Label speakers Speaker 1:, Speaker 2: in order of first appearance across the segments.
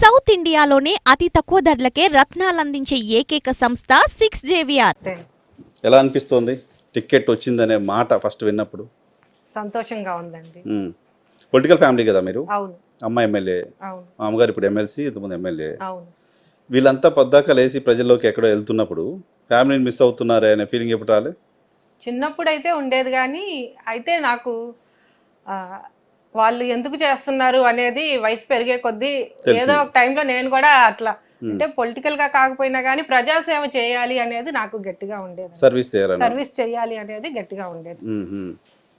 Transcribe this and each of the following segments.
Speaker 1: South ఇండియాలోనే అతి తక్కువ ధరలకే రత్నాలందించే ఏకైక సంస్థ 6JVR.
Speaker 2: ఎలా అనిపిస్తోంది టికెట్ వచ్చిందనే మాట ఫస్ట్ విన్నప్పుడు?
Speaker 3: సంతోషంగా ఉందండి.
Speaker 2: పొలిటికల్ ఫ్యామిలీ కదా మీరు?
Speaker 3: అవును.
Speaker 2: అమ్మ ఎమ్మెల్యే,
Speaker 3: అవును.
Speaker 2: మామగారు ఇప్పుడు ఎమ్మెల్సీ, ఇంతకుముందు ఎమ్మెల్యే.
Speaker 3: అవును.
Speaker 2: వీళ్ళంతా పొద్దాక లేచి ప్రజల్లోకి ఎక్కడో వెళ్తున్నప్పుడు ఫ్యామిలీని మిస్ అవుతున్నారే అనే ఫీలింగ్ ఎప్పుడు రాలే?
Speaker 3: చిన్నప్పుడైతే ఉండేది, కానీ అయితే నాకు వాళ్ళు ఎందుకు చేస్తున్నారు అనేది వయసు పెరిగే కొద్దీ ఏదో ఒక టైంలో నేను కూడా అట్లా అంటే పొలిటికల్ గా కాకపోయినా కానీ ప్రజాసేవ చేయాలి అనేది నాకు గట్టిగా ఉండేది. సర్వీస్ చేయాలి అనేది గట్టిగా ఉండేది.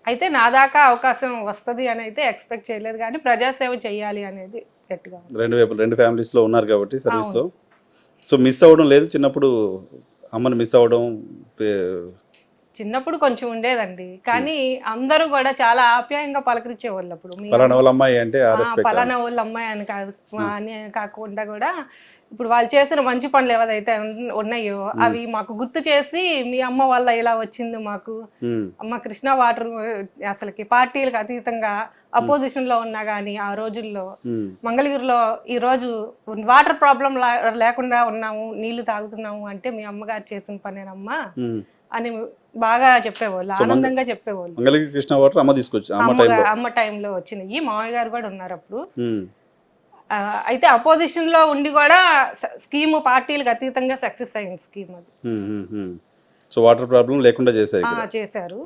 Speaker 3: అయితే నా దాకా అవకాశం వస్తుంది అని అయితే ఎక్స్పెక్ట్ చేయలేదు, కానీ ప్రజాసేవ చేయాలి అనేది గట్టిగా
Speaker 2: రెండు ఫ్యామిలీస్ లో ఉన్నారు కాబట్టి సర్వీస్ లో. సో మిస్ అవ్వడం లేదు చిన్నప్పుడు? అమ్మని మిస్ అవ్వడం
Speaker 3: చిన్నప్పుడు కొంచెం ఉండేదండి, కానీ అందరూ కూడా చాలా ఆప్యాయంగా పలకరించేవాళ్ళు. అప్పుడు
Speaker 2: పలానా వాళ్ళ అమ్మాయి అంటే
Speaker 3: పలానా వాళ్ళ అమ్మాయి అని కాకుండా కూడా ఇప్పుడు వాళ్ళు చేసిన మంచి పనులు ఏవైతే ఉన్నాయో అవి మాకు గుర్తు చేసి, మీ అమ్మ వల్ల ఇలా వచ్చింది మాకు, అమ్మ కృష్ణా వాటర్ అసలుకి పార్టీలకు అతీతంగా అపోజిషన్ లో ఉన్నా గానీ ఆ రోజుల్లో మంగళగిరిలో ఈ రోజు వాటర్ ప్రాబ్లం లేకుండా ఉన్నాము, నీళ్లు తాగుతున్నాము అంటే మీ అమ్మగారు చేసిన పనేనమ్మా అని బాగా చెప్పేవాళ్ళు, ఆనందంగా చెప్పేవాళ్ళు.
Speaker 2: కృష్ణ వాటర్ అమ్మ తీసుకొచ్చి
Speaker 3: అమ్మ టైంలో వచ్చినాయి. మామయ్య గారు కూడా ఉన్నారు అప్పుడు. అయితే అపోజిషన్ లో ఉండి కూడా స్కీమ్ పార్టీలకు అతీతంగా సక్సెస్ అయింది స్కీమ్ అది.
Speaker 2: సో వాటర్ ప్రాబ్లం లేకుండా
Speaker 3: చేశారు.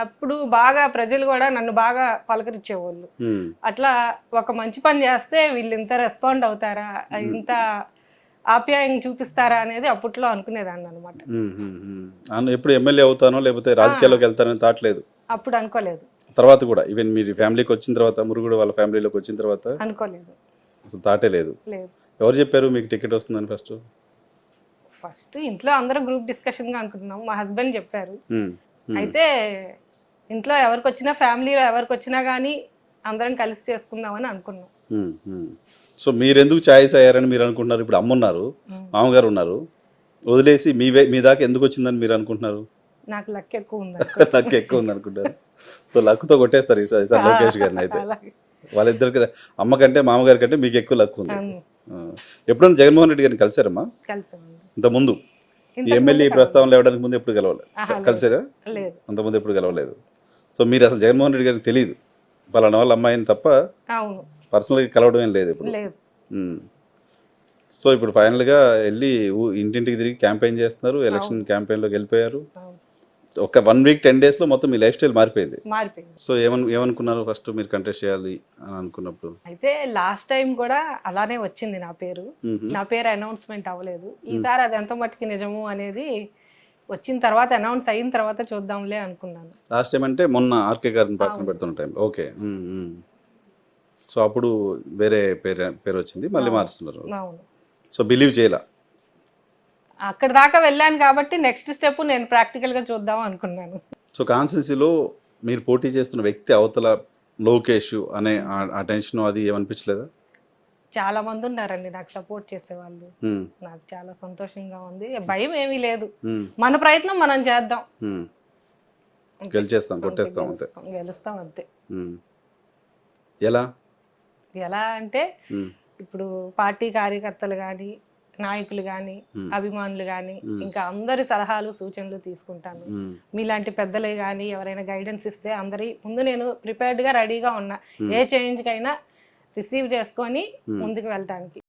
Speaker 3: అప్పుడు బాగా ప్రజలు కూడా నన్ను బాగా పలకరించేవాళ్ళు. అట్లా ఒక మంచి పని చేస్తే వీళ్ళు ఇంత రెస్పాండ్ అవుతారా, ఇంత ఆప్యాయంగా చూపిస్తారా అనేది అప్పట్లో అనుకునేదాన్ని అనమాట.
Speaker 2: ఎప్పుడు ఎమ్మెల్యే అవుతానో లేకపోతే రాజకీయాల్లోకి వెళ్తానని థాట్ లేదు
Speaker 3: అప్పుడు? అనుకోలేదు.
Speaker 2: తర్వాత కూడా ఈవెన్ మీరు ఫ్యామిలీకి వచ్చిన తర్వాత, మురుగుడు వాళ్ళ ఫ్యామిలీలోకి వచ్చిన తర్వాత
Speaker 3: అనుకోలేదు,
Speaker 2: అసలు థాటే లేదు. ఎవరు చెప్పారు మీకు టికెట్ వస్తుందని? ఫస్ట్
Speaker 3: ఇంట్లో అందరూ గ్రూప్ డిస్కషన్ గా అనుకుంటున్నాం, మా హస్బెండ్ చెప్పారు. అయితే ఇంట్లో ఎవరికి వచ్చినా, ఫ్యామిలీలో ఎవరికి వచ్చినా కానీ అందరం కలిసి చేసుకుందామని అనుకున్నాం.
Speaker 2: సో మీరు ఎందుకు ఛాయిస్ అయ్యారని మీరు అనుకుంటున్నారు? ఇప్పుడు అమ్మున్నారు, మామగారు ఉన్నారు, వదిలేసి మీ దాకా ఎందుకు వచ్చిందని మీరు అనుకుంటున్నారు?
Speaker 3: నాకు లక్ ఎక్కువ ఉంది.
Speaker 2: లక్ ఎక్కువ ఉంది అనుకుంటారు. సో లక్తో కొట్టేస్తారు ఈసారి లోకేష్ గారిని. అయితే వాళ్ళిద్దరికి, అమ్మ కంటే మామగారి కంటే మీకు ఎక్కువ లక్ ఉంది. ఎప్పుడైనా జగన్మోహన్ రెడ్డి గారిని కలిసారమ్మా? ఇంత ముందు ఎమ్మెల్యే ప్రస్తావన లేవడానికి ముందు ఎప్పుడు కలిసారా? అంతకుముందు ఎప్పుడు కలవలేదు. సో మీరు అసలు జగన్మోహన్ రెడ్డి గారికి తెలియదు పలానా వాళ్ళ అమ్మాయిని తప్ప పర్సనల్గా కలవడం ఏం లేదు ఇప్పుడు. సో ఇప్పుడు ఫైనల్గా వెళ్ళి ఇంటింటికి తిరిగి క్యాంపెయిన్ చేస్తున్నారు, ఎలక్షన్ క్యాంపెయిన్లోకి వెళ్ళిపోయారు. ఒక 1 వీక్ 10 డేస్లో మొత్తం మీ లైఫ్ స్టైల్ మారిపోయింది. సో ఏమనుకున్నారు ఫస్ట్ మీరు కంటెస్ట్ చేయాలి అని అనుకున్నప్పుడు?
Speaker 3: అయితే లాస్ట్ టైం కూడా అలానే వచ్చింది నా పేరు అనౌన్స్మెంట్ అవ్వలేదు. ఈసారి అది ఎంత మట్టుకి నిజము అనేది వచ్చిన తర్వాత, అనౌన్స్ అయిన తర్వాత చూద్దాంలే అనుకున్నాను.
Speaker 2: లాస్ట్ టైం అంటే మొన్న ఆర్కే గారిని పక్కన పెడుతున్న టైంలో. ఓకే. సో అప్పుడు వేరే పేరు వచ్చింది, మళ్ళీ మారుస్తున్నారు. సో బిలీవ్ చేయాల.
Speaker 3: అక్కడ దాకా వెళ్ళాను కాబట్టి నెక్స్ట్ స్టెప్ నేను ప్రాక్టికల్గా చూద్దాం అనుకున్నాను.
Speaker 2: సో కాన్స్టిట్యున్సీలో మీరు పోటీ చేస్తున్న వ్యక్తి అవతల లోకేష్ అనే ఆ టెన్షన్ అది ఏమనిపించలేదా?
Speaker 3: చాలా మంది ఉన్నారండి నాకు సపోర్ట్ చేసేవాళ్ళు. నాకు చాలా సంతోషంగా ఉంది, భయం ఏమీ లేదు. మన ప్రయత్నం మనం చేద్దాం, గెలుస్తాం అంతే. ఎలా అంటే ఇప్పుడు పార్టీ కార్యకర్తలు కానీ, నాయకులు కానీ, అభిమానులు కానీ, ఇంకా అందరి సలహాలు సూచనలు తీసుకుంటాను. మీలాంటి పెద్దలే కానీ ఎవరైనా గైడెన్స్ ఇస్తే అందరి ముందు నేను ప్రిపేర్డ్గా రెడీగా ఉన్నా, ఏ చేంజ్కైనా రిసీవ్ చేసుకొని ముందుకు వెళ్ళటానికి.